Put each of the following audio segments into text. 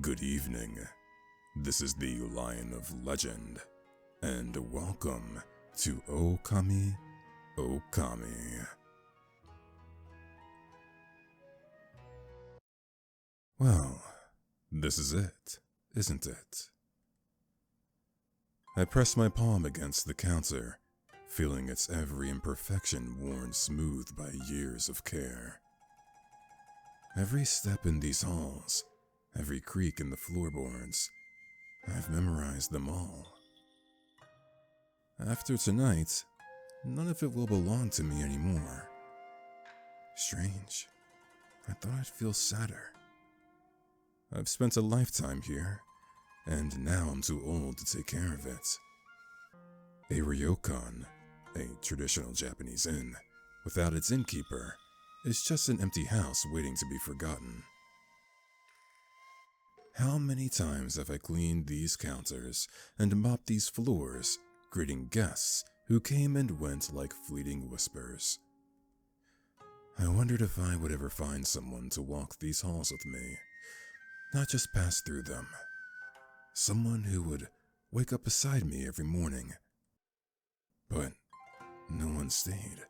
Good evening. This is the Lion of Legend, and welcome to Okami, Okami. Well, this is it, isn't it? I press my palm against the counter, feeling its every imperfection worn smooth by years of care. Every step in these halls, every creak in the floorboards, I've memorized them all. After tonight, none of it will belong to me anymore. Strange. I thought I'd feel sadder. I've spent a lifetime here, and now I'm too old to take care of it. A ryokan, a traditional Japanese inn, without its innkeeper, is just an empty house waiting to be forgotten. How many times have I cleaned these counters and mopped these floors, greeting guests who came and went like fleeting whispers. I wondered if I would ever find someone to walk these halls with me, not just pass through them. Someone who would wake up beside me every morning. But no one stayed.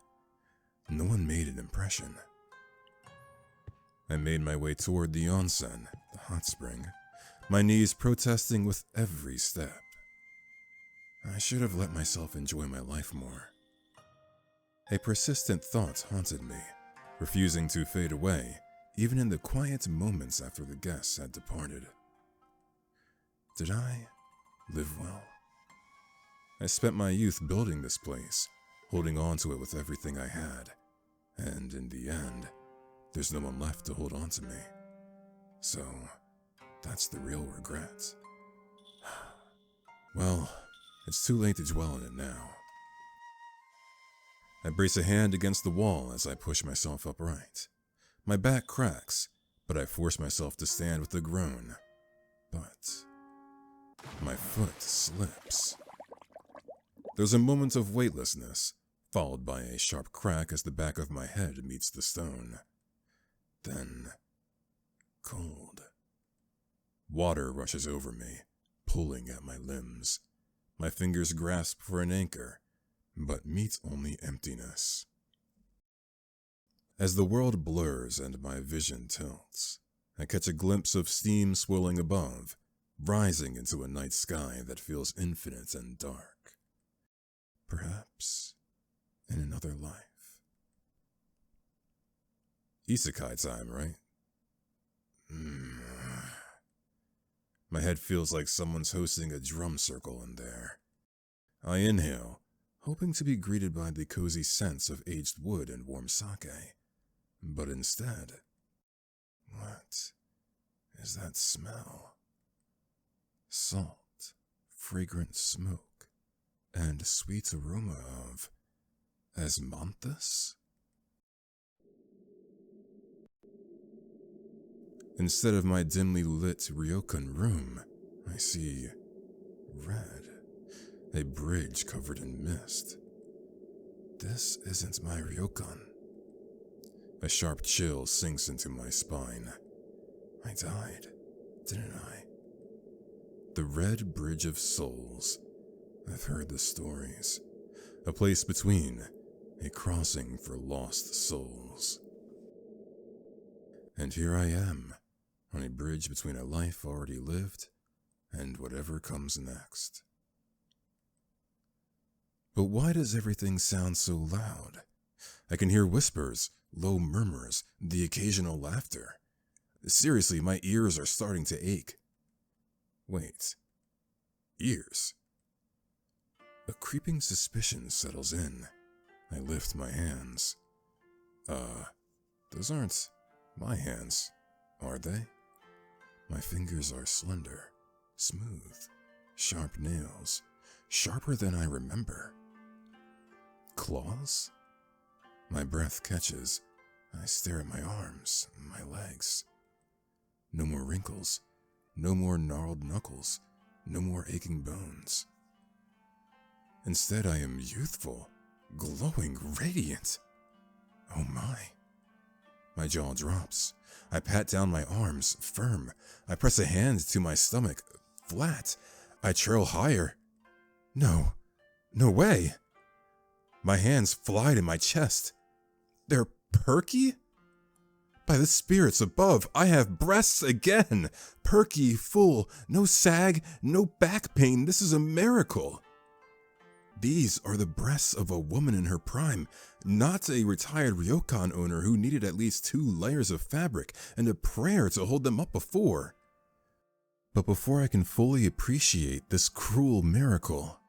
No one made an impression. I made my way toward the onsen, the hot spring, my knees protesting with every step. I should have let myself enjoy my life more. A persistent thought haunted me, refusing to fade away, even in the quiet moments after the guests had departed. Did I live well? I spent my youth building this place, holding on to it with everything I had, and in the end, there's no one left to hold on to me. So, that's the real regret. Well, it's too late to dwell on it now. I brace a hand against the wall as I push myself upright. My back cracks, but I force myself to stand with a groan. But my foot slips. There's a moment of weightlessness, followed by a sharp crack as the back of my head meets the stone. Then, cold. Water rushes over me, pulling at my limbs. My fingers grasp for an anchor, but meet only emptiness. As the world blurs and my vision tilts, I catch a glimpse of steam swirling above, rising into a night sky that feels infinite and dark. Perhaps in another life. Isekai time, right? My head feels like someone's hosting a drum circle in there. I inhale, hoping to be greeted by the cozy scents of aged wood and warm sake. But instead, what is that smell? Salt, fragrant smoke, and sweet aroma of Asmanthus? Instead of my dimly lit ryokan room, I see red, a bridge covered in mist. This isn't my ryokan. A sharp chill sinks into my spine. I died, didn't I? The Red Bridge of Souls. I've heard the stories. A place between, a crossing for lost souls. And here I am, on a bridge between a life already lived and whatever comes next. But why does everything sound so loud? I can hear whispers, low murmurs, the occasional laughter. Seriously, my ears are starting to ache. Wait, ears? A creeping suspicion settles in. I lift my hands. Those aren't my hands, are they? My fingers are slender, smooth, sharp nails, sharper than I remember. Claws? My breath catches. I stare at my arms, my legs. No more wrinkles, no more gnarled knuckles, no more aching bones. Instead, I am youthful, glowing, radiant. Oh my. My jaw drops. I pat down my arms, firm. I press a hand to my stomach, flat. I trail higher. No, no way. My hands fly to my chest. They're perky? By the spirits above, I have breasts again. Perky, full, no sag, no back pain. This is a miracle. These are the breasts of a woman in her prime, not a retired ryokan owner who needed at least 2 layers of fabric and a prayer to hold them up before. But before I can fully appreciate this cruel miracle,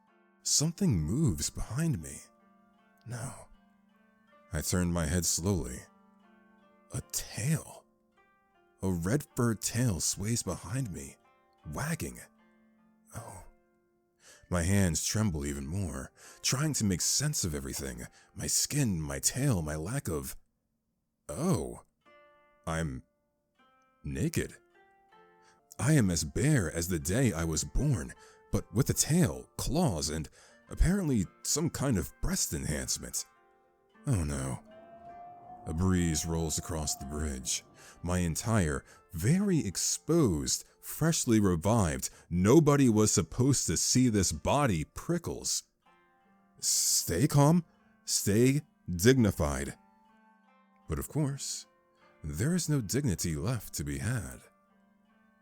something moves behind me. No. I turned my head slowly. A tail. A red-furred tail sways behind me, wagging. Oh. My hands tremble even more, trying to make sense of everything. My skin, my tail, my lack of... Oh. I'm... naked. I am as bare as the day I was born, but with a tail, claws, and apparently some kind of breast enhancement. Oh no. A breeze rolls across the bridge. My entire, very exposed, freshly revived, nobody was supposed to see this body prickles. Stay calm, stay dignified. But of course, there is no dignity left to be had.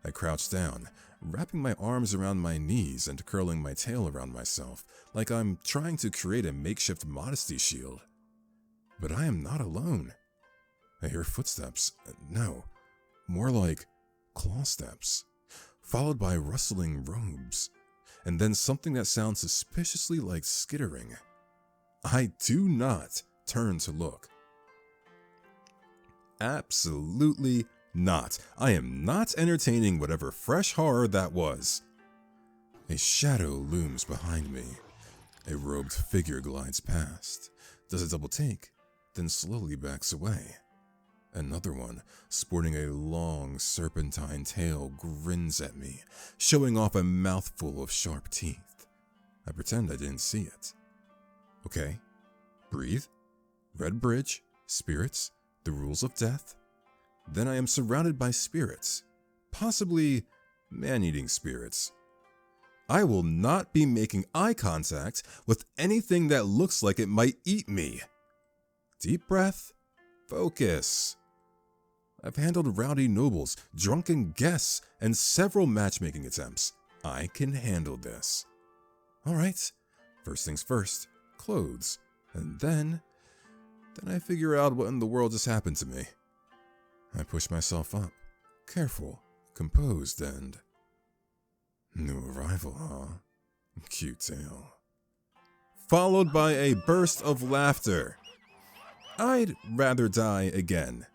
I crouch down, wrapping my arms around my knees and curling my tail around myself, like I'm trying to create a makeshift modesty shield. But I am not alone. I hear footsteps. No, more like claw steps, followed by rustling robes, and then something that sounds suspiciously like skittering. I do not turn to look. Absolutely not. I am not entertaining whatever fresh horror that was. A shadow looms behind me. A robed figure glides past, does a double take, then slowly backs away. Another one, sporting a long serpentine tail, grins at me, showing off a mouthful of sharp teeth. I pretend I didn't see it. Okay, breathe. Red bridge, spirits, the rules of death. Then I am surrounded by spirits, possibly man-eating spirits. I will not be making eye contact with anything that looks like it might eat me. Deep breath, focus. I've handled rowdy nobles, drunken guests, and several matchmaking attempts. I can handle this. Alright, first things first, clothes, and then I figure out what in the world just happened to me. I push myself up, careful, composed, and... New arrival, huh? Cute tail. Followed by a burst of laughter. I'd rather die again.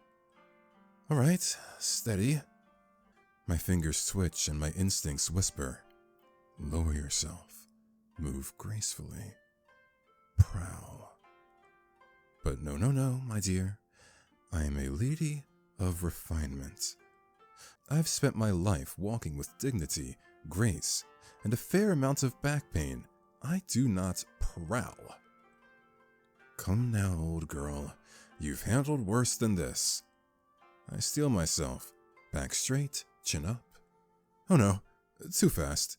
Alright, steady. My fingers twitch and my instincts whisper. Lower yourself. Move gracefully. Prowl. But no, my dear. I am a lady of refinement. I've spent my life walking with dignity, grace, and a fair amount of back pain. I do not prowl. Come now, old girl. You've handled worse than this. I steel myself, back straight, chin up. Oh no, too fast.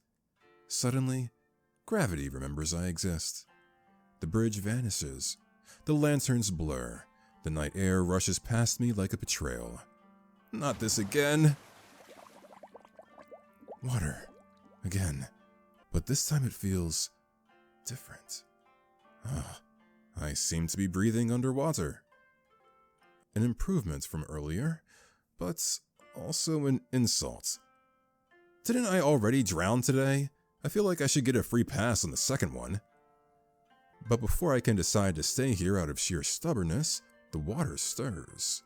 Suddenly, gravity remembers I exist. The bridge vanishes. The lanterns blur. The night air rushes past me like a betrayal. Not this again. Water. Again. But this time it feels different. I seem to be breathing underwater. An improvement from earlier, but also an insult. Didn't I already drown today? I feel like I should get a free pass on the second one. But before I can decide to stay here out of sheer stubbornness, the water stirs.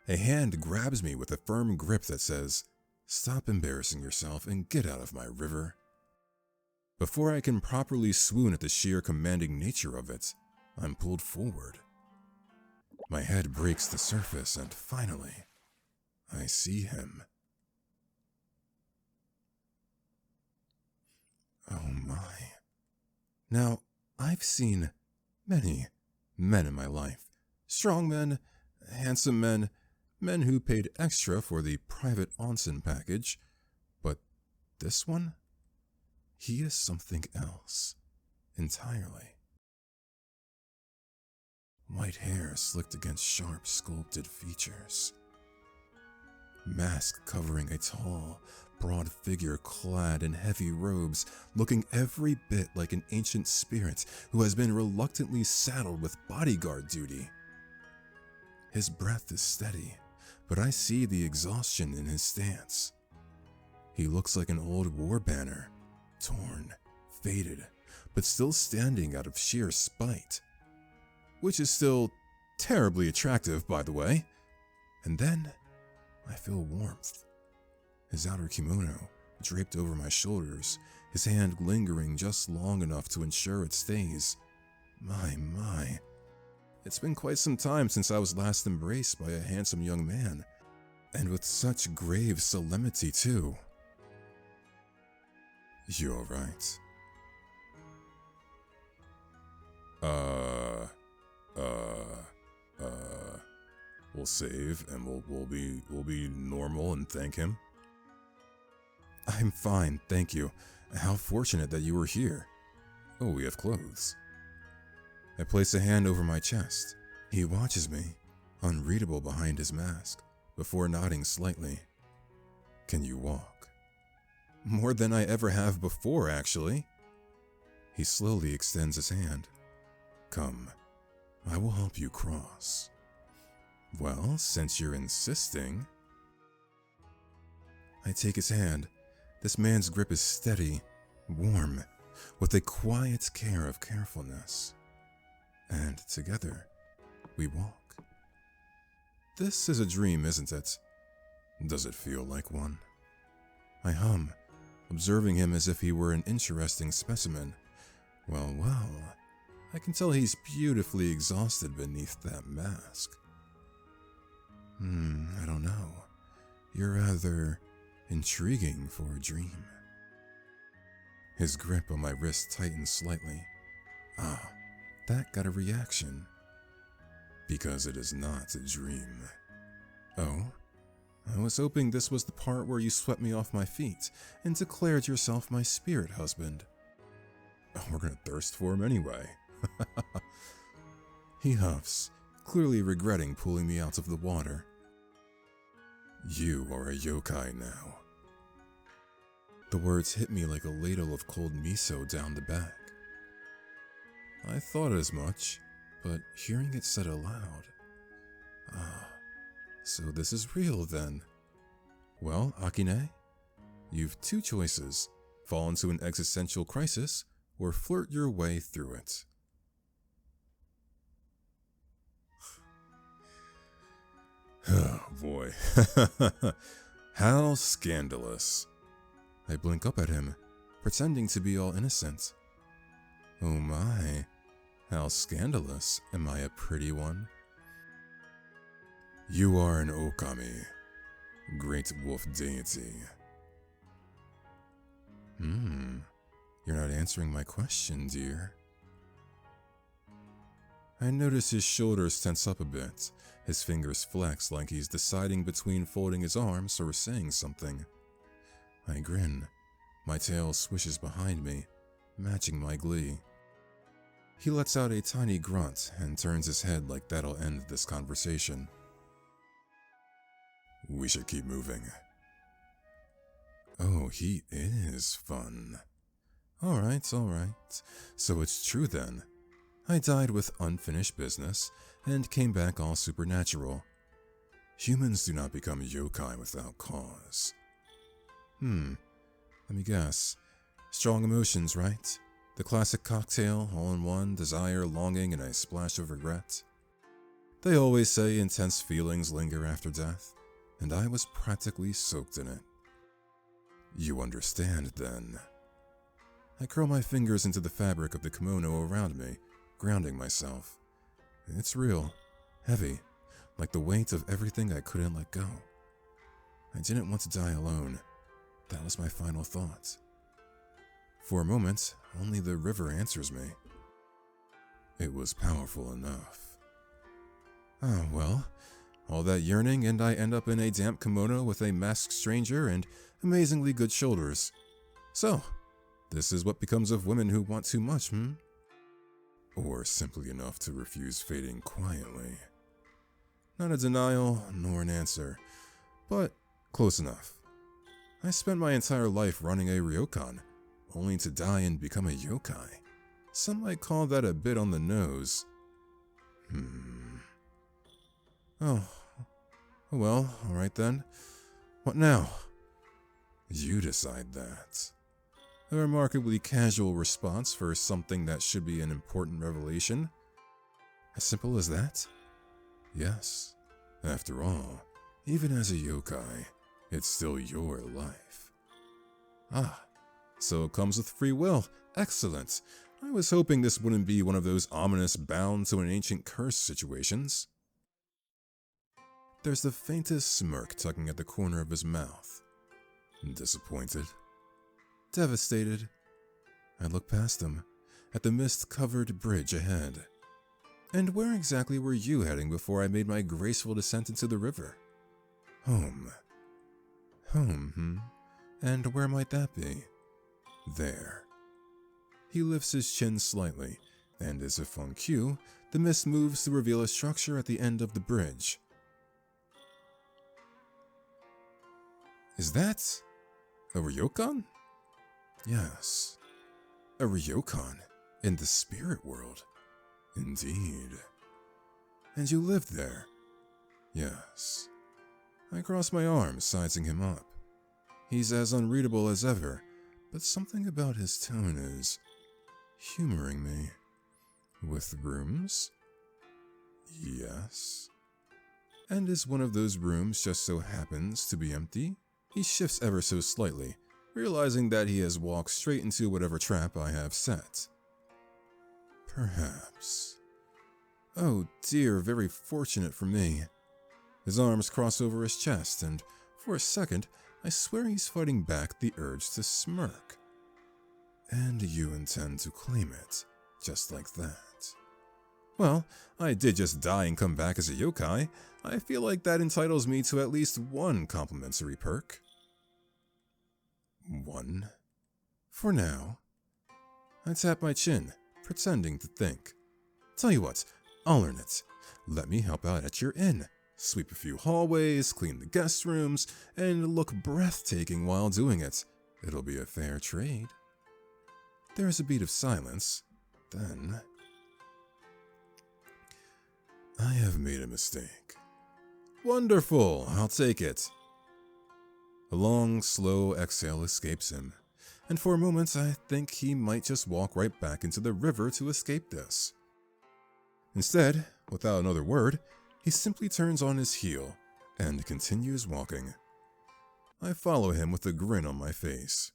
A hand grabs me with a firm grip that says, "Stop embarrassing yourself and get out of my river." Before I can properly swoon at the sheer commanding nature of it, I'm pulled forward. My head breaks the surface and finally, I see him. Oh my. Now, I've seen many men in my life. Strong men, handsome men, men who paid extra for the private onsen package, but this one? He is something else, entirely. White hair slicked against sharp, sculpted features. Mask covering a tall, broad figure clad in heavy robes, looking every bit like an ancient spirit who has been reluctantly saddled with bodyguard duty. His breath is steady, but I see the exhaustion in his stance. He looks like an old war banner, torn, faded, but still standing out of sheer spite. Which is still terribly attractive, by the way. And then I feel warmth. His outer kimono draped over my shoulders, his hand lingering just long enough to ensure it stays. My. It's been quite some time since I was last embraced by a handsome young man, and with such grave solemnity too. You alright? We'll save and we'll be normal and thank him. I'm fine, thank you. How fortunate that you were here. Oh, we have clothes. I place a hand over my chest. He watches me, unreadable behind his mask, before nodding slightly. Can you walk? More than I ever have before, actually. He slowly extends his hand. Come, I will help you cross. Well, since you're insisting. I take his hand. This man's grip is steady, warm, with a quiet care of carefulness. And together, we walk. This is a dream, isn't it? Does it feel like one? I hum, observing him as if he were an interesting specimen. Well, I can tell he's beautifully exhausted beneath that mask. I don't know. You're rather intriguing for a dream. His grip on my wrist tightens slightly. Ah, that got a reaction. Because it is not a dream. Oh? I was hoping this was the part where you swept me off my feet and declared yourself my spirit husband. We're gonna thirst for him anyway. He huffs, clearly regretting pulling me out of the water. You are a yokai now. The words hit me like a ladle of cold miso down the back. I thought as much, but hearing it said aloud. So this is real then. Well, Akine, you've two choices. Fall into an existential crisis, or flirt your way through it. Oh boy. How scandalous. I blink up at him, pretending to be all innocent. Oh my, how scandalous. Am I a pretty one? You are an Okami, great wolf deity. You're not answering my question, dear. I notice his shoulders tense up a bit, his fingers flex like he's deciding between folding his arms or saying something. I grin. My tail swishes behind me, matching my glee. He lets out a tiny grunt and turns his head like that'll end this conversation. We should keep moving. Oh, he is fun. Alright. So it's true then. I died with unfinished business and came back all supernatural. Humans do not become yokai without cause. Let me guess. Strong emotions, right? The classic cocktail, all in one, desire, longing, and a splash of regret. They always say intense feelings linger after death, and I was practically soaked in it. You understand, then. I curl my fingers into the fabric of the kimono around me, grounding myself. It's real, heavy, like the weight of everything I couldn't let go. I didn't want to die alone. That was my final thought. For a moment, only the river answers me. It was powerful enough. Oh, well, All that yearning and I end up in a damp kimono with a masked stranger and amazingly good shoulders. So, this is what becomes of women who want too much, Or simply enough to refuse fading quietly. Not a denial, nor an answer, but close enough. I spent my entire life running a ryokan, only to die and become a yokai. Some might call that a bit on the nose. Oh, well, alright then. What now? You decide that. A remarkably casual response for something that should be an important revelation. As simple as that? Yes. After all, even as a yokai, it's still your life. Ah, so it comes with free will. Excellent. I was hoping this wouldn't be one of those ominous bound to an ancient curse situations. There's the faintest smirk tugging at the corner of his mouth. Disappointed. Devastated. I look past him, at the mist-covered bridge ahead. And where exactly were you heading before I made my graceful descent into the river? Home. Home, And where might that be? There. He lifts his chin slightly, and as if on cue, the mist moves to reveal a structure at the end of the bridge. Is that a ryokan? Yes. A ryokan in the spirit world. Indeed. And you lived there? Yes. I cross my arms, sizing him up. He's as unreadable as ever, but something about his tone is humoring me. With rooms? Yes. And as one of those rooms just so happens to be empty, he shifts ever so slightly, realizing that he has walked straight into whatever trap I have set. Perhaps. Oh dear, very fortunate for me. His arms cross over his chest, and for a second, I swear he's fighting back the urge to smirk. And you intend to claim it, just like that. Well, I did just die and come back as a yokai. I feel like that entitles me to at least one complimentary perk. One? For now. I tap my chin, pretending to think. Tell you what, I'll earn it. Let me help out at your inn. Sweep a few hallways, clean the guest rooms, and look breathtaking while doing it. It'll be a fair trade. There's a beat of silence. Then... I have made a mistake. Wonderful, I'll take it. A long, slow exhale escapes him, and for a moment I think he might just walk right back into the river to escape this. Instead, without another word, he simply turns on his heel and continues walking. I follow him with a grin on my face.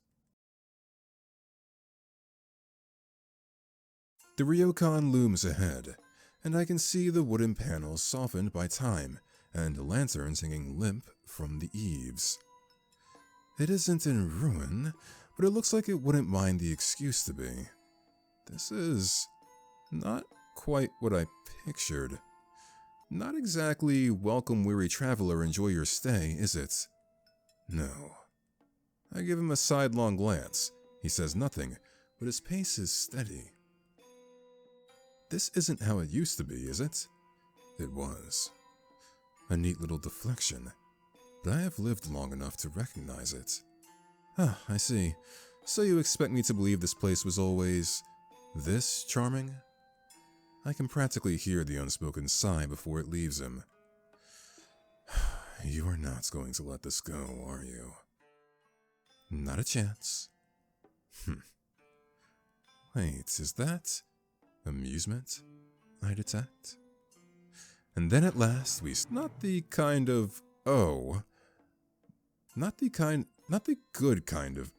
The ryokan looms ahead, and I can see the wooden panels softened by time and lanterns hanging limp from the eaves. It isn't in ruin, but it looks like it wouldn't mind the excuse to be. This is not quite what I pictured. Not exactly welcome weary traveler, enjoy your stay, is it? No. I give him a sidelong glance. He says nothing, but his pace is steady. This isn't how it used to be, is it? It was. A neat little deflection, but I have lived long enough to recognize it. Ah, I see. So you expect me to believe this place was always this charming? I can practically hear the unspoken sigh before it leaves him. You are not going to let this go, are you? Not a chance. Wait, is that amusement I detect? And then at last not the kind of not the good kind of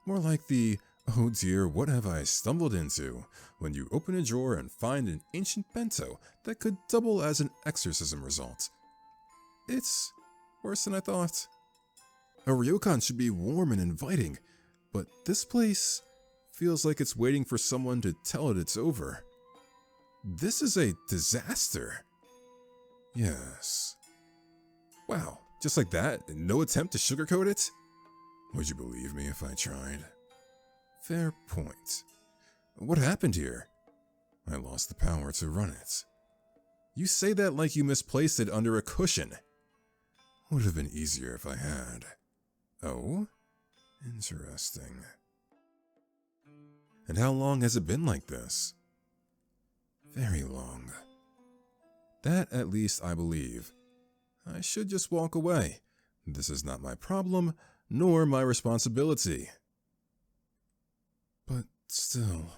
more like the oh dear, what have I stumbled into, when you open a drawer and find an ancient bento that could double as an exorcism result. It's worse than I thought. A ryokan should be warm and inviting, but this place feels like it's waiting for someone to tell it it's over. This is a disaster. Yes. Wow, just like that? No attempt to sugarcoat it? Would you believe me if I tried? Fair point. What happened here? I lost the power to run it. You say that like you misplaced it under a cushion. Would have been easier if I had. Oh? Interesting. And how long has it been like this? Very long. That at least I believe. I should just walk away. This is not my problem, nor my responsibility. But still,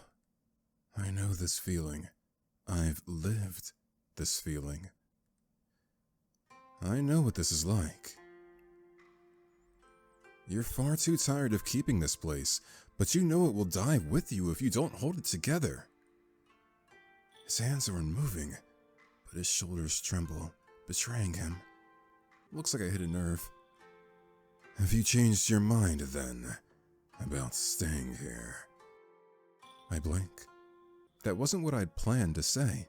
I know this feeling. I've lived this feeling. I know what this is like. You're far too tired of keeping this place, but you know it will die with you if you don't hold it together. His hands are unmoving, but his shoulders tremble, betraying him. Looks like I hit a nerve. Have you changed your mind, then, about staying here? I blink. That wasn't what I'd planned to say,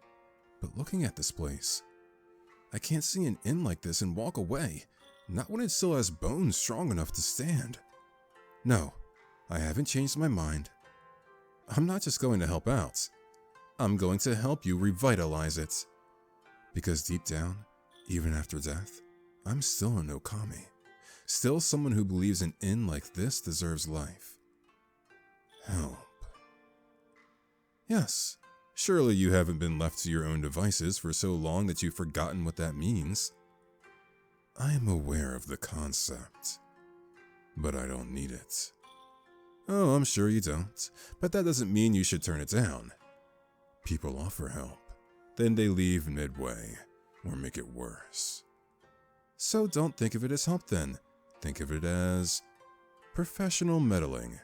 but looking at this place, I can't see an inn like this and walk away, not when it still has bones strong enough to stand. No, I haven't changed my mind. I'm not just going to help out. I'm going to help you revitalize it. Because deep down, even after death, I'm still an Okami. Still someone who believes an inn like this deserves life. Help. Yes, surely you haven't been left to your own devices for so long that you've forgotten what that means. I am aware of the concept, but I don't need it. Oh, I'm sure you don't, but that doesn't mean you should turn it down. People offer help, then they leave midway, or make it worse. So don't think of it as help then. Think of it as professional meddling.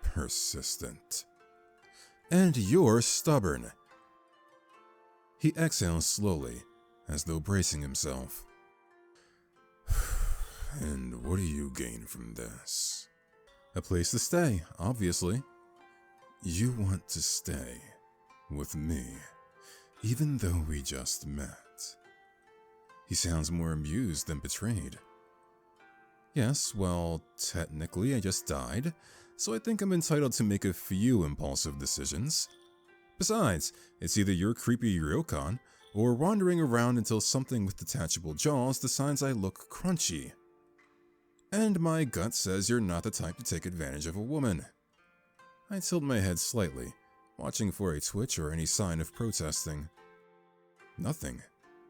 Persistent. And you're stubborn. He exhales slowly, as though bracing himself. And what do you gain from this? A place to stay, obviously. You want to stay with me, even though we just met. He sounds more amused than betrayed. Yes, well, technically I just died, so I think I'm entitled to make a few impulsive decisions. Besides, it's either your creepy ryokan, or wandering around until something with detachable jaws decides I look crunchy. And my gut says you're not the type to take advantage of a woman. I tilt my head slightly, watching for a twitch or any sign of protesting. Nothing.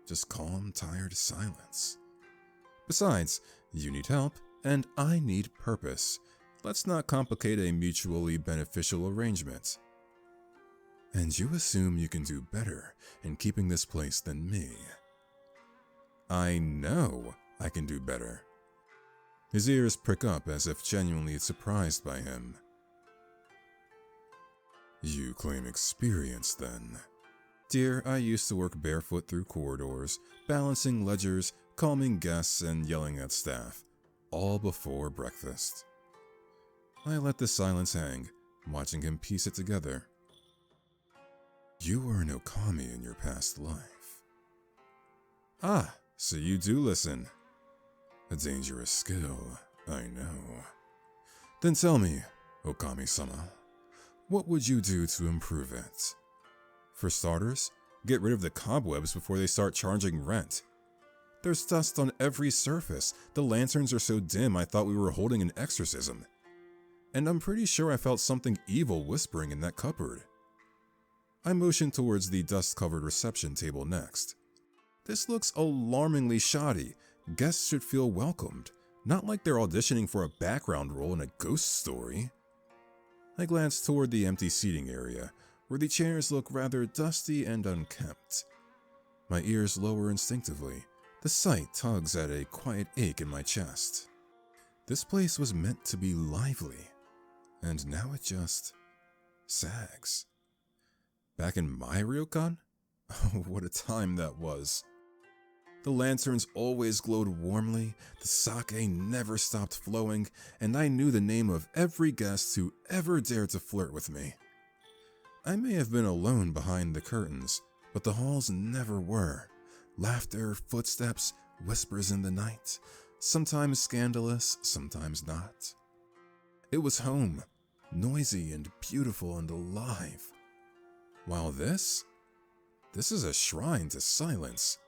Just calm, tired silence. Besides, you need help, and I need purpose. Let's not complicate a mutually beneficial arrangement. And you assume you can do better in keeping this place than me. I know I can do better. His ears prick up as if genuinely surprised by him. You claim experience then. Dear, I used to work barefoot through corridors, balancing ledgers, calming guests, and yelling at staff, all before breakfast. I let the silence hang, watching him piece it together. You were an Okami in your past life. Ah, so you do listen. A dangerous skill, I know. Then tell me, Okami-sama, what would you do to improve it? For starters, get rid of the cobwebs before they start charging rent. There's dust on every surface. The lanterns are so dim I thought we were holding an exorcism. And I'm pretty sure I felt something evil whispering in that cupboard. I motioned towards the dust-covered reception table next. This looks alarmingly shoddy. Guests should feel welcomed, not like they're auditioning for a background role in a ghost story. I glanced toward the empty seating area, where the chairs look rather dusty and unkempt. My ears lower instinctively. The sight tugs at a quiet ache in my chest. This place was meant to be lively, and now it just sags. Back in my ryokan? Oh, what a time that was. The lanterns always glowed warmly, the sake never stopped flowing, and I knew the name of every guest who ever dared to flirt with me. I may have been alone behind the curtains, but the halls never were. Laughter, footsteps, whispers in the night, sometimes scandalous, sometimes not. It was home, noisy and beautiful and alive. While this is a shrine to silence.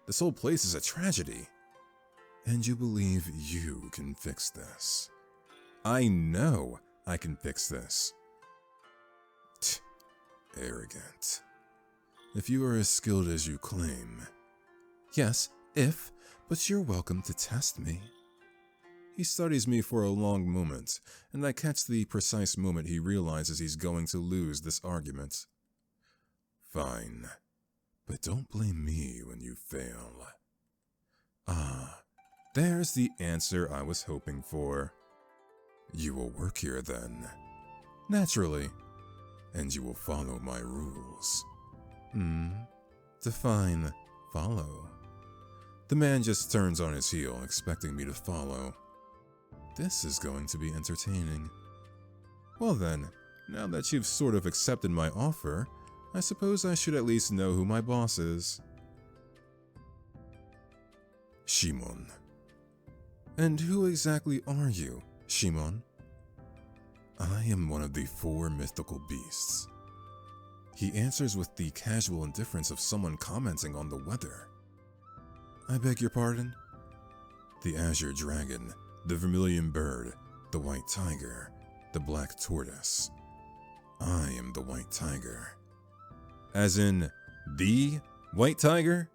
This whole place is a tragedy. And you believe you can fix this. I know I can fix this. Arrogant. If you are as skilled as you claim. Yes, but you're welcome to test me. He studies me for a long moment, and I catch the precise moment he realizes he's going to lose this argument. Fine, but don't blame me when you fail. There's the answer I was hoping for. You will work here then. Naturally. And you will follow my rules. Define follow. The man just turns on his heel, expecting me to follow. This is going to be entertaining. Well then, now that you've sort of accepted my offer, I suppose I should at least know who my boss is. Shimon. And who exactly are you, Shimon? I am one of the 4 mythical beasts. He answers with the casual indifference of someone commenting on the weather. I beg your pardon? The azure dragon, the vermilion bird, the white tiger, the black tortoise. I am the white tiger. As in, the white tiger?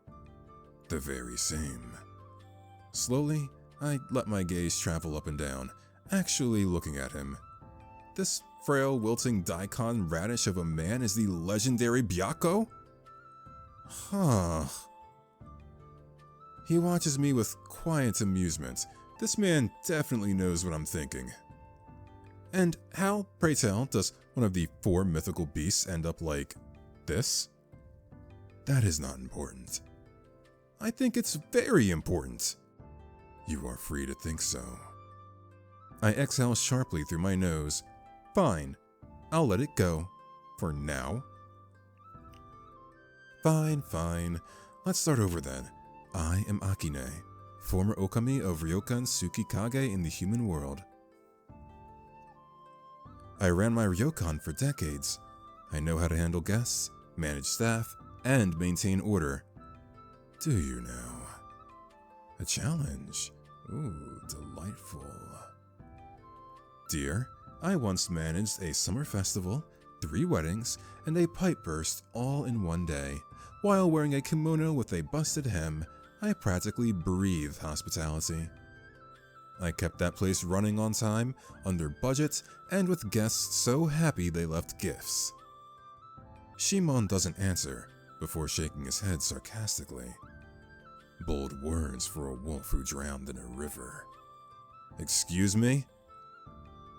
The very same. Slowly, I let my gaze travel up and down, actually looking at him. This frail, wilting daikon radish of a man is the legendary Byakko? Huh. He watches me with quiet amusement. This man definitely knows what I'm thinking. And how, pray tell, does one of the 4 mythical beasts end up like this? That is not important. I think it's very important. You are free to think so. I exhale sharply through my nose. Fine, I'll let it go. For now. Fine. Let's start over then. I am Akine, former Okami of Ryokan Tsukikage in the human world. I ran my ryokan for decades. I know how to handle guests, manage staff, and maintain order. Do you now? A challenge? Ooh, delightful. Dear, I once managed a summer festival, 3 weddings, and a pipe burst all in one day. While wearing a kimono with a busted hem, I practically breathed hospitality. I kept that place running on time, under budget, and with guests so happy they left gifts. Shimon doesn't answer, before shaking his head sarcastically. Bold words for a wolf who drowned in a river. Excuse me?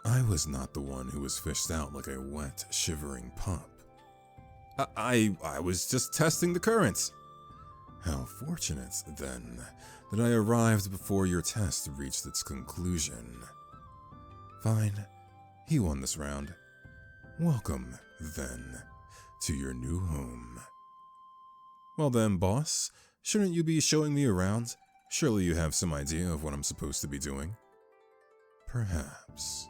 I was not the one who was fished out like a wet, shivering pup. I was just testing the currents. How fortunate, then, that I arrived before your test reached its conclusion. Fine, he won this round. Welcome, then, to your new home. Well then, boss, shouldn't you be showing me around? Surely you have some idea of what I'm supposed to be doing. Perhaps.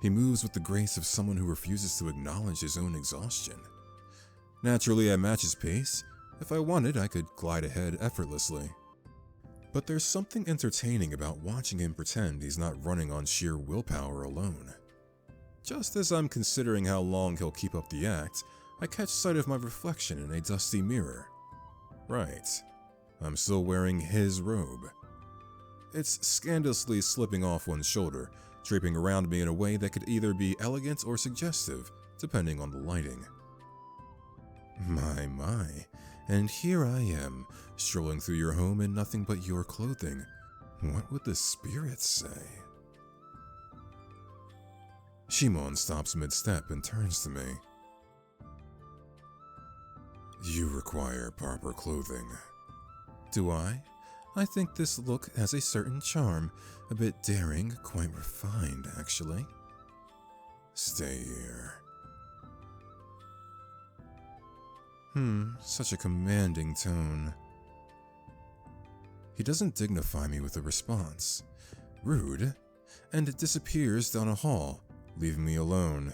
He moves with the grace of someone who refuses to acknowledge his own exhaustion. Naturally, I match his pace. If I wanted, I could glide ahead effortlessly. But there's something entertaining about watching him pretend he's not running on sheer willpower alone. Just as I'm considering how long he'll keep up the act, I catch sight of my reflection in a dusty mirror. Right, I'm still wearing his robe. It's scandalously slipping off one shoulder, draping around me in a way that could either be elegant or suggestive, depending on the lighting. My, and here I am, strolling through your home in nothing but your clothing. What would the spirits say? Shimon stops mid-step and turns to me. You require proper clothing. Do I? I think this look has a certain charm, a bit daring, quite refined, actually. Stay here. Such a commanding tone. He doesn't dignify me with a response. Rude. And it disappears down a hall, leaving me alone.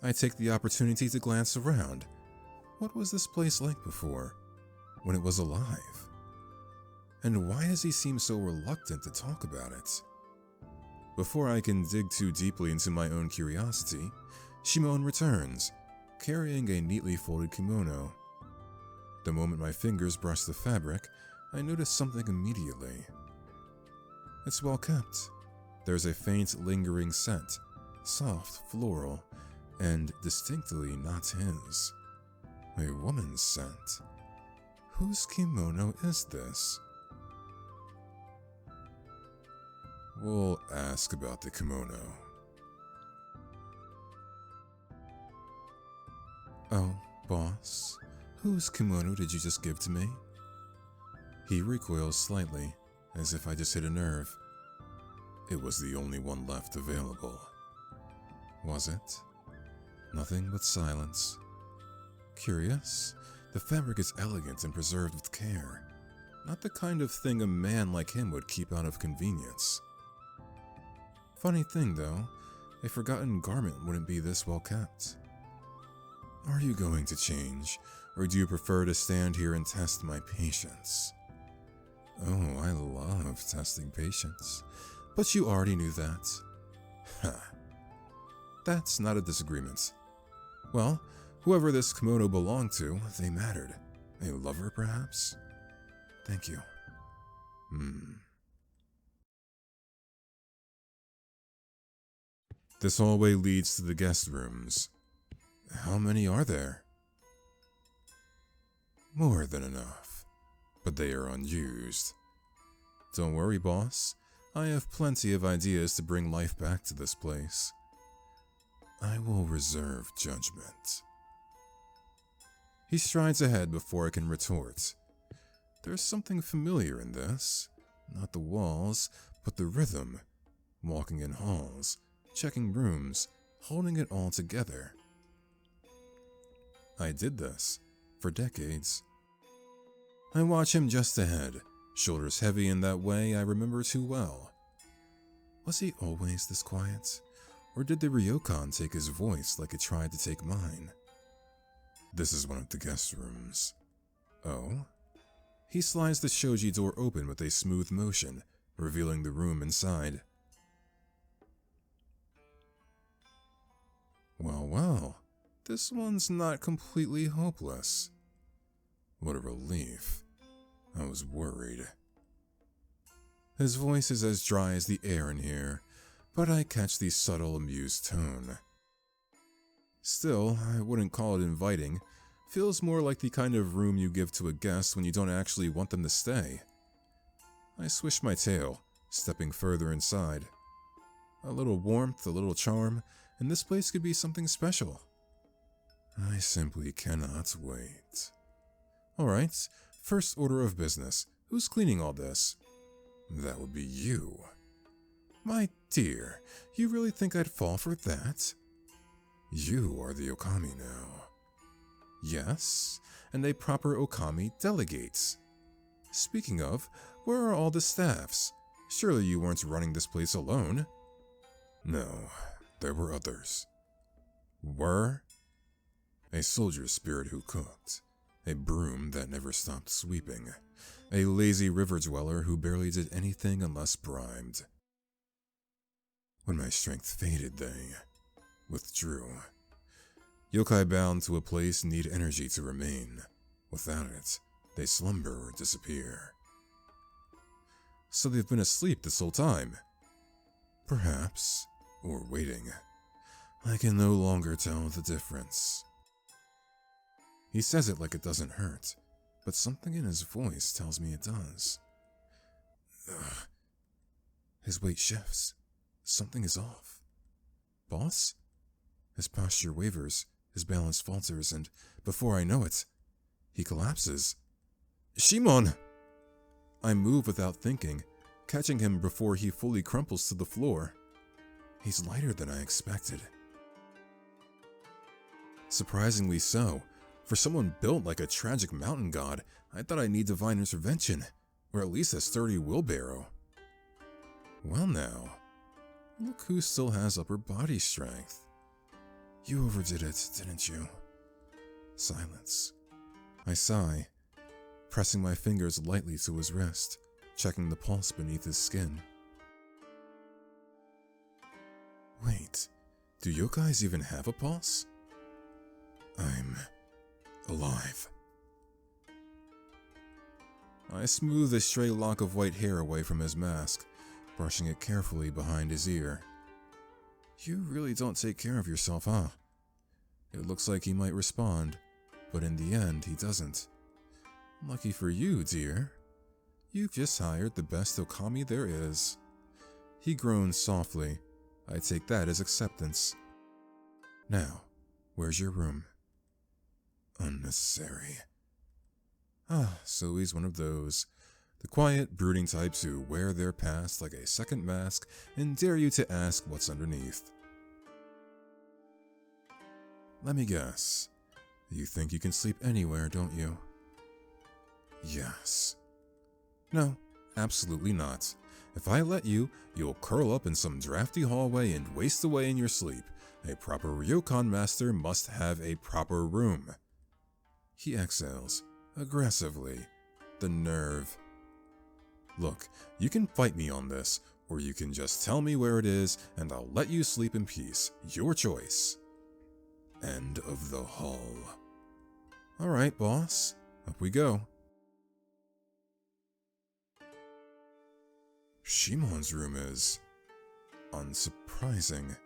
I take the opportunity to glance around. What was this place like before, when it was alive? And why does he seem so reluctant to talk about it? Before I can dig too deeply into my own curiosity, Shimon returns, carrying a neatly folded kimono. The moment my fingers brush the fabric, I notice something immediately. It's well kept. There's a faint, lingering scent, soft, floral, and distinctly not his. A woman's scent. Whose kimono is this? We'll ask about the kimono. Oh, boss, whose kimono did you just give to me? He recoils slightly, as if I just hit a nerve. It was the only one left available. Was it? Nothing but silence. Curious, the fabric is elegant and preserved with care. Not the kind of thing a man like him would keep out of convenience. Funny thing though, a forgotten garment wouldn't be this well kept. Are you going to change, or do you prefer to stand here and test my patience? Oh, I love testing patience. But you already knew that. Ha. That's not a disagreement. Well, whoever this kimono belonged to, they mattered. A lover, perhaps? Thank you. This hallway leads to the guest rooms. How many are there? More than enough, but they are unused. Don't worry, boss. I have plenty of ideas to bring life back to this place. I will reserve judgment. He strides ahead before I can retort. There's something familiar in this. Not the walls, but the rhythm. Walking in halls, checking rooms, holding it all together. I did this for decades. I watch him just ahead, shoulders heavy in that way I remember too well. Was he always this quiet? Or did the ryokan take his voice like it tried to take mine? This is one of the guest rooms. Oh? He slides the shoji door open with a smooth motion, revealing the room inside. Well, this one's not completely hopeless. What a relief. I was worried. His voice is as dry as the air in here, but I catch the subtle, amused tone. Still, I wouldn't call it inviting. Feels more like the kind of room you give to a guest when you don't actually want them to stay. I swish my tail, stepping further inside. A little warmth, a little charm, and this place could be something special. I simply cannot wait. Alright, first order of business. Who's cleaning all this? That would be you. My dear, you really think I'd fall for that? You are the Okami now. Yes, and a proper Okami delegates. Speaking of, where are all the staffs? Surely you weren't running this place alone? No, there were others. Were? A soldier spirit who cooked. A broom that never stopped sweeping. A lazy river dweller who barely did anything unless primed. When my strength faded, they withdrew. Yokai bound to a place need energy to remain. Without it, they slumber or disappear. So they've been asleep this whole time. Perhaps, or waiting. I can no longer tell the difference. He says it like it doesn't hurt, but something in his voice tells me it does. Ugh. His weight shifts. Something is off. Boss? His posture wavers, his balance falters, and before I know it, he collapses. Shimon! I move without thinking, catching him before he fully crumples to the floor. He's lighter than I expected. Surprisingly so, For someone built like a tragic mountain god, I thought I'd need divine intervention, or at least a sturdy wheelbarrow. Well now, look who still has upper body strength. You overdid it, didn't you? Silence. I sigh, pressing my fingers lightly to his wrist, checking the pulse beneath his skin. Wait, do yokais even have a pulse? I'm alive. I smooth a stray lock of white hair away from his mask, brushing it carefully behind his ear. You really don't take care of yourself, huh? It looks like he might respond, but in the end he doesn't. Lucky for you, dear. You've just hired the best Okami there is. He groans softly. I take that as acceptance. Now, where's your room? Unnecessary. So he's one of those. The quiet, brooding types who wear their past like a second mask and dare you to ask what's underneath. Let me guess. You think you can sleep anywhere, don't you? Yes. No, absolutely not. If I let you, you'll curl up in some drafty hallway and waste away in your sleep. A proper ryokan master must have a proper room. He exhales, aggressively. The nerve. Look, you can fight me on this, or you can just tell me where it is and I'll let you sleep in peace. Your choice. End of the hall. Alright, boss. Up we go. Shimon's room is unsurprising.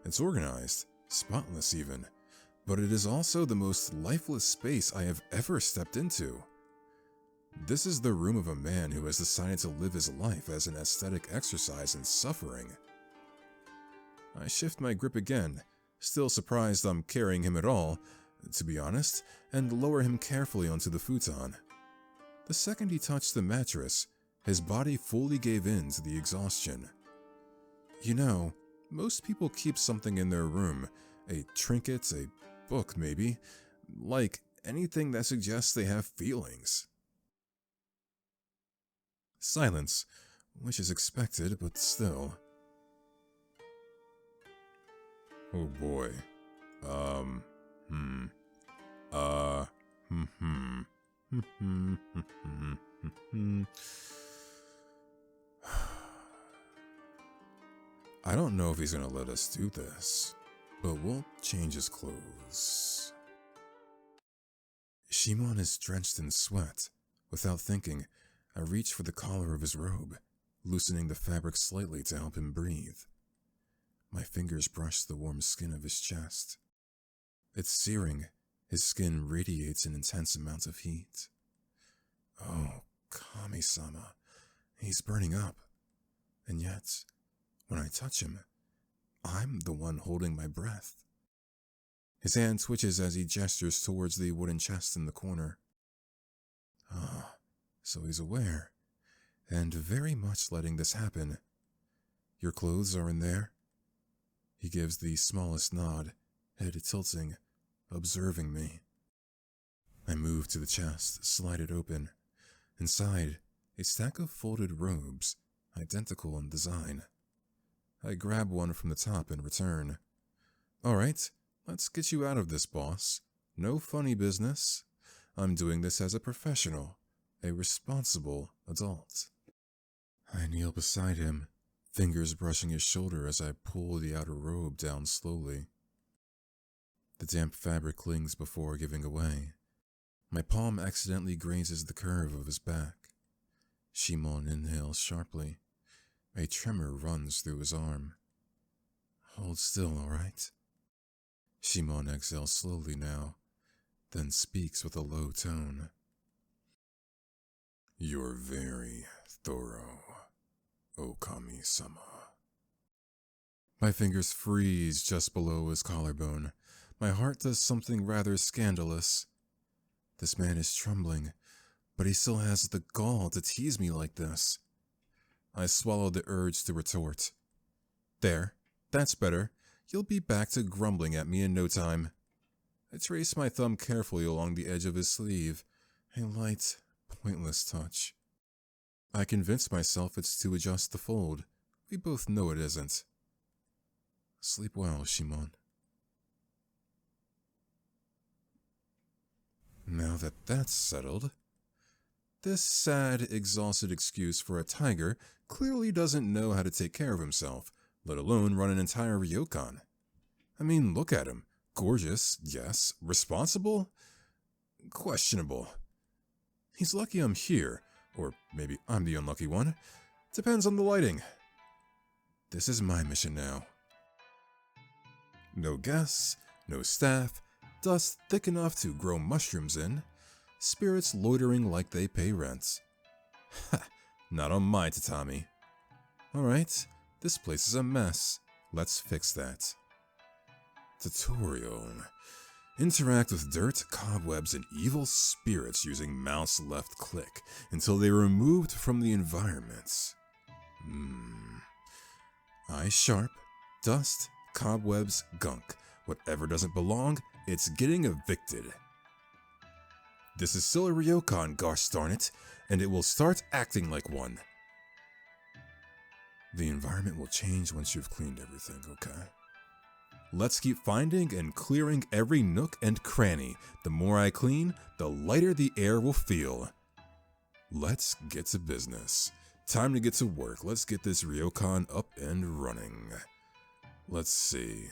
It's organized, spotless even, but it is also the most lifeless space I have ever stepped into. This is the room of a man who has decided to live his life as an aesthetic exercise in suffering. I shift my grip again, still surprised I'm carrying him at all, to be honest, and lower him carefully onto the futon. The second he touched the mattress, his body fully gave in to the exhaustion. You know, most people keep something in their room, a trinket, a book maybe, like anything that suggests they have feelings. Silence, which is expected, but still. Oh boy. I don't know if he's gonna let us do this, but we'll change his clothes. Shimon is drenched in sweat. Without thinking, I reach for the collar of his robe, loosening the fabric slightly to help him breathe. My fingers brush the warm skin of his chest. It's searing. His skin radiates an intense amount of heat. Oh, Kami-sama. He's burning up. And yet, when I touch him, I'm the one holding my breath. His hand twitches as he gestures towards the wooden chest in the corner. So he's aware, and very much letting this happen. Your clothes are in there? He gives the smallest nod, head tilting, observing me. I move to the chest, slide it open. Inside, a stack of folded robes, identical in design. I grab one from the top and return. Alright, let's get you out of this, boss. No funny business. I'm doing this as a professional, a responsible adult. I kneel beside him, fingers brushing his shoulder as I pull the outer robe down slowly. The damp fabric clings before giving away. My palm accidentally grazes the curve of his back. Shimon inhales sharply. A tremor runs through his arm. Hold still, all right? Shimon exhales slowly now, then speaks with a low tone. You're very thorough, Okami-sama. My fingers freeze just below his collarbone. My heart does something rather scandalous. This man is trembling, but he still has the gall to tease me like this. I swallow the urge to retort. There, that's better. You'll be back to grumbling at me in no time. I traced my thumb carefully along the edge of his sleeve, a light, pointless touch. I convinced myself it's to adjust the fold. We both know it isn't. Sleep well, Shimon. Now that that's settled, this sad, exhausted excuse for a tiger clearly doesn't know how to take care of himself, let alone run an entire ryokan. I mean, look at him. Gorgeous, yes. Responsible? Questionable. He's lucky I'm here, or maybe I'm the unlucky one. Depends on the lighting. This is my mission now. No guests, no staff, dust thick enough to grow mushrooms in, spirits loitering like they pay rent. Ha! Not on my tatami. Alright, this place is a mess. Let's fix that. Tutorial. Interact with dirt, cobwebs, and evil spirits using mouse left click until they are removed from the environment. Eye sharp, dust, cobwebs, gunk. Whatever doesn't belong, it's getting evicted. This is still a ryokan, gosh darn it, and it will start acting like one. The environment will change once you've cleaned everything, okay? Let's keep finding and clearing every nook and cranny. The more I clean, the lighter the air will feel. Let's get to business. Time to get to work. Let's get this ryokan up and running. Let's see.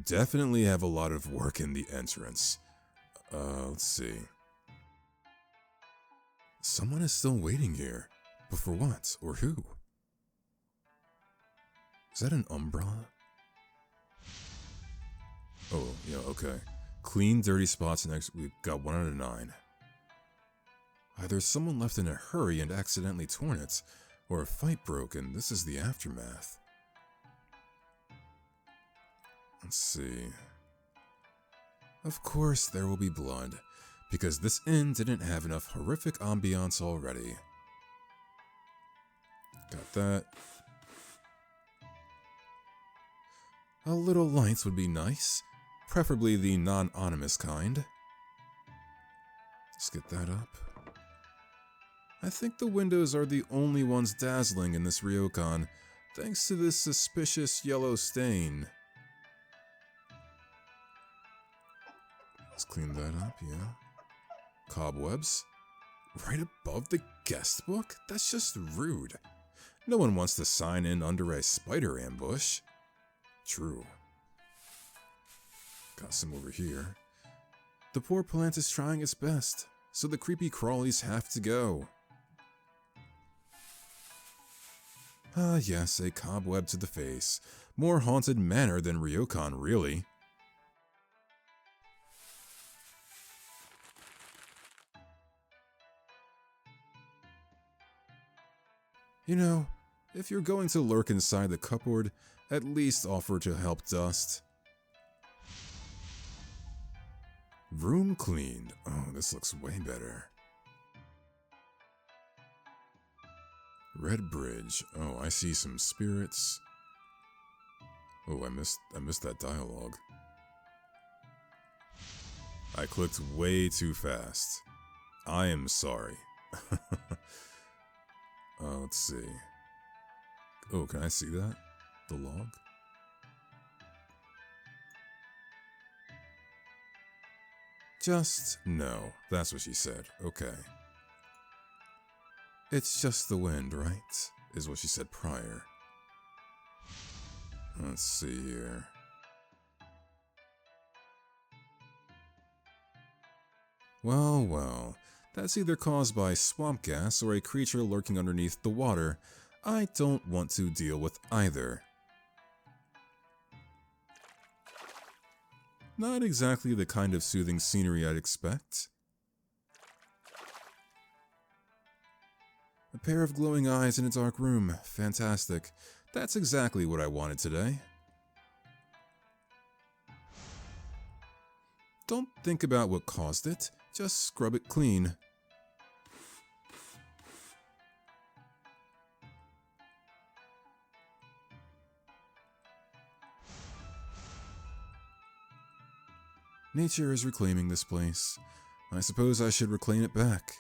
Definitely have a lot of work in the entrance. Let's see. Someone is still waiting here. But for what? Or who? Is that an umbrella? Oh, yeah, okay. Clean, dirty spots next. We've got 1 out of 9. Either someone left in a hurry and accidentally torn it, or a fight broke and this is the aftermath. Let's see. Of course there will be blood, because this inn didn't have enough horrific ambiance already. Got that. A little lights would be nice, preferably the non-ominous kind. Let's get that up. I think the windows are the only ones dazzling in this ryokan, thanks to this suspicious yellow stain. Let's clean that up, yeah. Cobwebs? Right above the guest book? That's just rude. No one wants to sign in under a spider ambush. True. Got some over here. The poor plant is trying its best, so the creepy crawlies have to go. Ah yes, a cobweb to the face. More haunted manor than ryokan, really. You know, if you're going to lurk inside the cupboard, at least offer to help dust. Room cleaned. Oh, this looks way better. Red bridge. Oh, I see some spirits. Oh, I missed that dialogue. I clicked way too fast. I am sorry. Let's see. Oh, can I see that? The log? Just no. That's what she said. Okay. It's just the wind, right? Is what she said prior. Let's see here. Well, well. That's either caused by swamp gas or a creature lurking underneath the water. I don't want to deal with either. Not exactly the kind of soothing scenery I'd expect. A pair of glowing eyes in a dark room. Fantastic. That's exactly what I wanted today. Don't think about what caused it. Just scrub it clean. Nature is reclaiming this place. I suppose I should reclaim it back.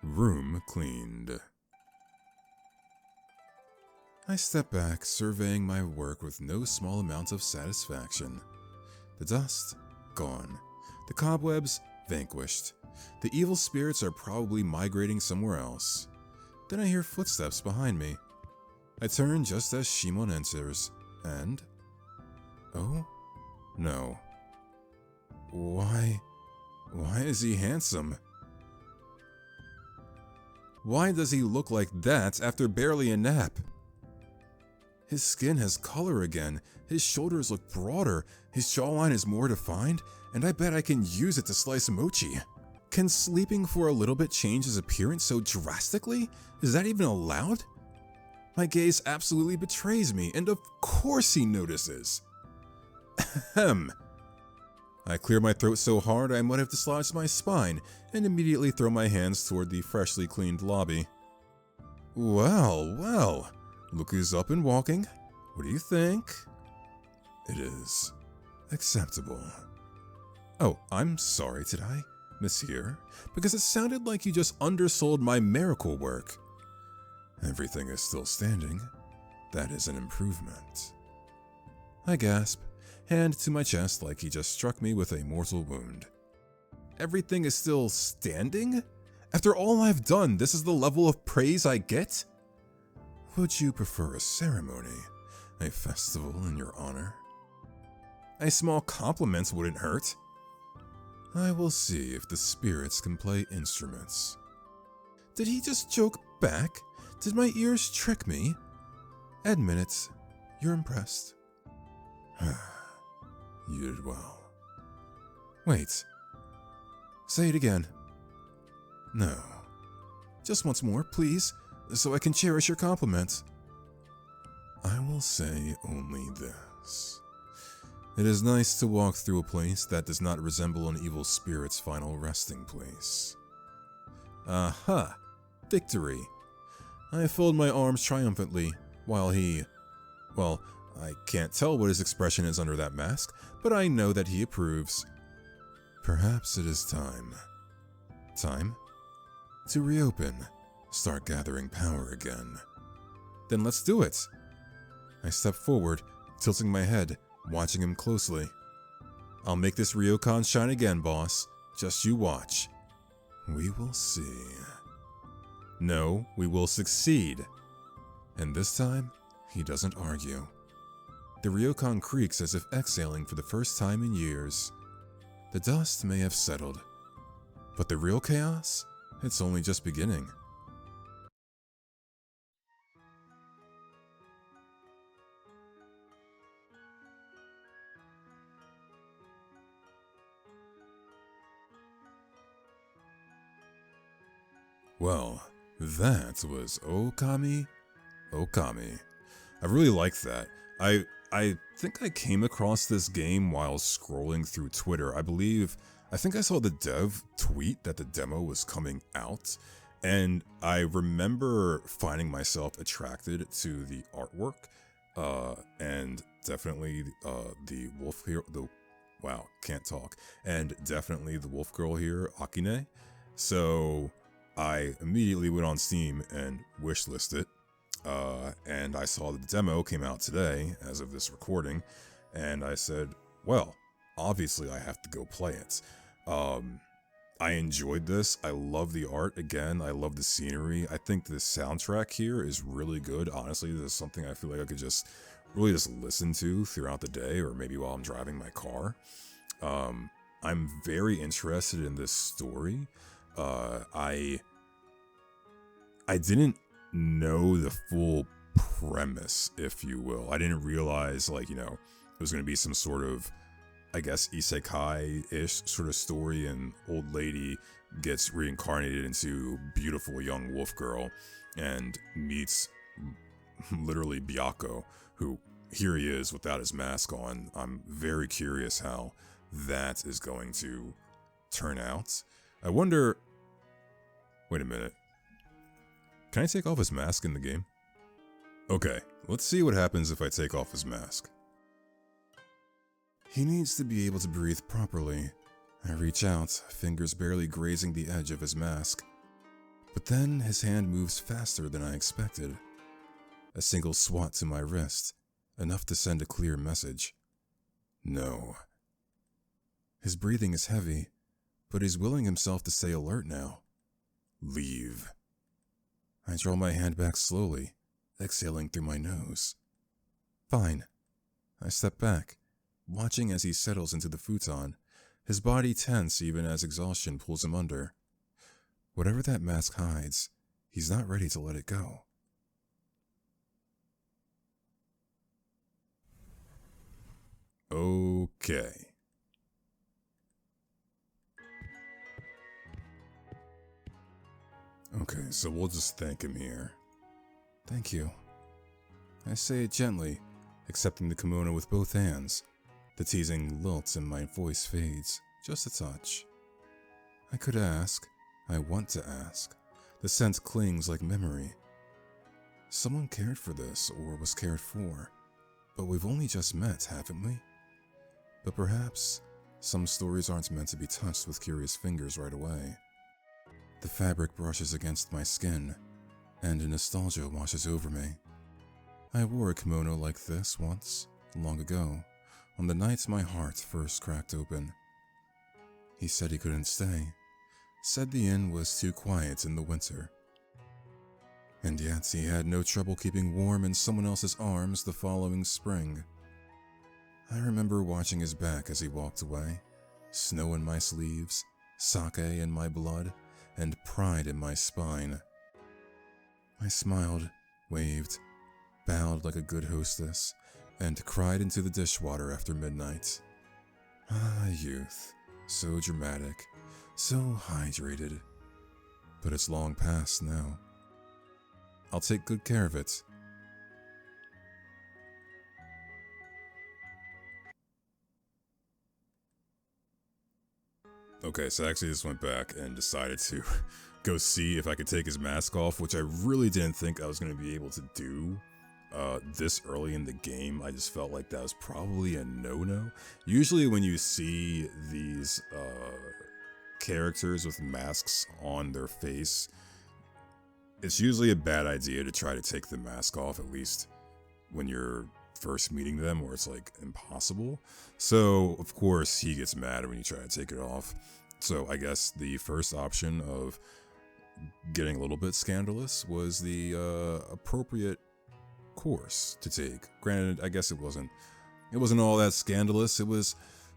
Room cleaned. I step back, surveying my work with no small amount of satisfaction. The dust, gone. The cobwebs, vanquished. The evil spirits are probably migrating somewhere else. Then I hear footsteps behind me. I turn just as Shimon enters, and... oh? No. Why is he handsome? Why does he look like that after barely a nap? His skin has color again, his shoulders look broader, his jawline is more defined, and I bet I can use it to slice mochi. Can sleeping for a little bit change his appearance so drastically? Is that even allowed? My gaze absolutely betrays me, and of course he notices. Ahem. I clear my throat so hard I might have dislodged my spine, and immediately throw my hands toward the freshly cleaned lobby. Well, look who's up and walking. What do you think? It is acceptable. Oh, I'm sorry, did I, monsieur? Because it sounded like you just undersold my miracle work. Everything is still standing. That is an improvement. I gasp, hand to my chest like he just struck me with a mortal wound. Everything is still standing? After all I've done, this is the level of praise I get? Would you prefer a ceremony? A festival in your honor? A small compliment wouldn't hurt. I will see if the spirits can play instruments. Did he just joke back? Did my ears trick me? Admit it, you're impressed. You did well. Wait. Say it again. No. Just once more, please, so I can cherish your compliment. I will say only this. It is nice to walk through a place that does not resemble an evil spirit's final resting place. Aha! Victory! I fold my arms triumphantly, while he... well, I can't tell what his expression is under that mask, but I know that he approves. Perhaps it is time. Time? To reopen. Start gathering power again. Then let's do it! I step forward, tilting my head, watching him closely. I'll make this ryokan shine again, boss. Just you watch. We will see. No, we will succeed. And this time, he doesn't argue. The ryokan creaks as if exhaling for the first time in years. The dust may have settled, but the real chaos? It's only just beginning. Well, that was Okami. Okami. I really liked that. I think I came across this game while scrolling through Twitter. I think I saw the dev tweet that the demo was coming out, and I remember finding myself attracted to the artwork, and definitely the wolf here, wow, can't talk, and definitely the wolf girl here, Akine. So I immediately went on Steam and wishlisted it. And I saw the demo came out today, as of this recording, and I said, well, obviously I have to go play it. I enjoyed this. I love the art. Again, I love the scenery. I think the soundtrack here is really good. Honestly, this is something I feel like I could just really just listen to throughout the day, or maybe while I'm driving my car. I'm very interested in this story. I didn't know the full premise, if you will. I didn't realize, like, it was going to be some sort of, I guess, isekai-ish sort of story, and old lady gets reincarnated into beautiful young wolf girl and meets literally Byako, who here he is without his mask on. I'm very curious how that is going to turn out. I wonder... Wait a minute. Can I take off his mask in the game? Okay, let's see what happens if I take off his mask. He needs to be able to breathe properly. I reach out, fingers barely grazing the edge of his mask. But then his hand moves faster than I expected. A single swat to my wrist, enough to send a clear message. No. His breathing is heavy, but he's willing himself to stay alert now. Leave. I draw my hand back slowly, exhaling through my nose. Fine. I step back, watching as he settles into the futon, his body tense even as exhaustion pulls him under. Whatever that mask hides, he's not ready to let it go. Okay. Okay, so we'll just thank him here. Thank you. I say it gently, accepting the kimono with both hands. The teasing lilts and my voice fades, just a touch. I could ask. I want to ask. The scent clings like memory. Someone cared for this, or was cared for. But we've only just met, haven't we? But perhaps some stories aren't meant to be touched with curious fingers right away. The fabric brushes against my skin, and a nostalgia washes over me. I wore a kimono like this once, long ago, on the night my heart first cracked open. He said he couldn't stay, said the inn was too quiet in the winter. And yet he had no trouble keeping warm in someone else's arms the following spring. I remember watching his back as he walked away, snow in my sleeves, sake in my blood, and pride in my spine. I smiled, waved, bowed like a good hostess, and cried into the dishwater after midnight. Ah, youth, so dramatic, so hydrated. But it's long past now. I'll take good care of it. Okay, so I actually just went back and decided to go see if I could take his mask off, which I really didn't think I was going to be able to do this early in the game. I just felt like that was probably a no-no. Usually when you see these characters with masks on their face, it's usually a bad idea to try to take the mask off, at least when you're first meeting them, or it's like impossible. So of course he gets mad when you try to take it off. So I guess the first option of getting a little bit scandalous was the appropriate course to take. Granted, I guess it wasn't all that scandalous. It was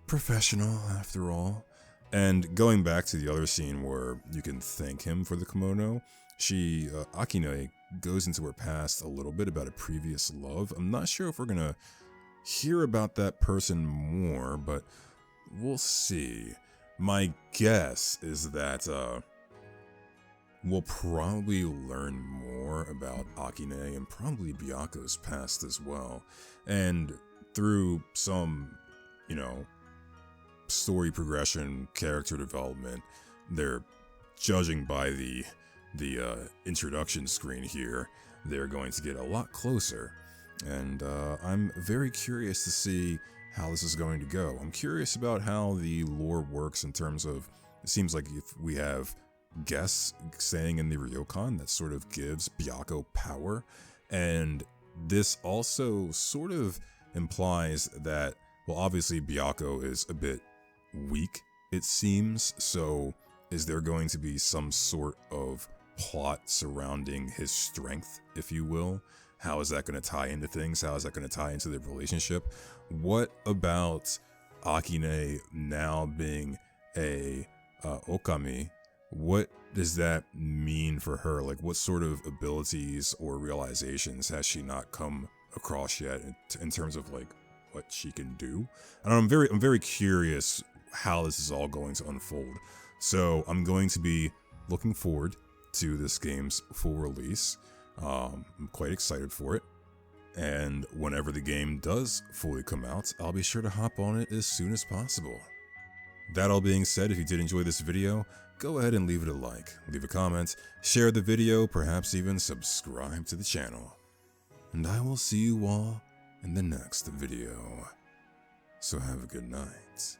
professional after all. And going back to the other scene where you can thank him for the kimono, Akine goes into her past a little bit about a previous love. I'm not sure if we're gonna hear about that person more, but we'll see. My guess is that we'll probably learn more about Akine and probably Byaku's past as well. And through some, story progression, character development, they're judging by the introduction screen here, they're going to get a lot closer. And I'm very curious to see how this is going to go. I'm curious about how the lore works in terms of, it seems like if we have guests staying in the ryokan, that sort of gives Byako power. And this also sort of implies that, well, obviously Byako is a bit weak, it seems. So is there going to be some sort of plot surrounding his strength, if you will? How is that going to tie into things? How is that going to tie into their relationship? What about Akine now being a Okami? What does that mean for her? Like, what sort of abilities or realizations has she not come across yet in terms of like what she can do? And I'm very curious how this is all going to unfold. So I'm going to be looking forward to this game's full release. I'm quite excited for it, and whenever the game does fully come out, I'll be sure to hop on it as soon as possible. That all being said, if you did enjoy this video, go ahead and leave it a like, leave a comment, share the video, perhaps even subscribe to the channel. and I will see you all in the next video. So have a good night.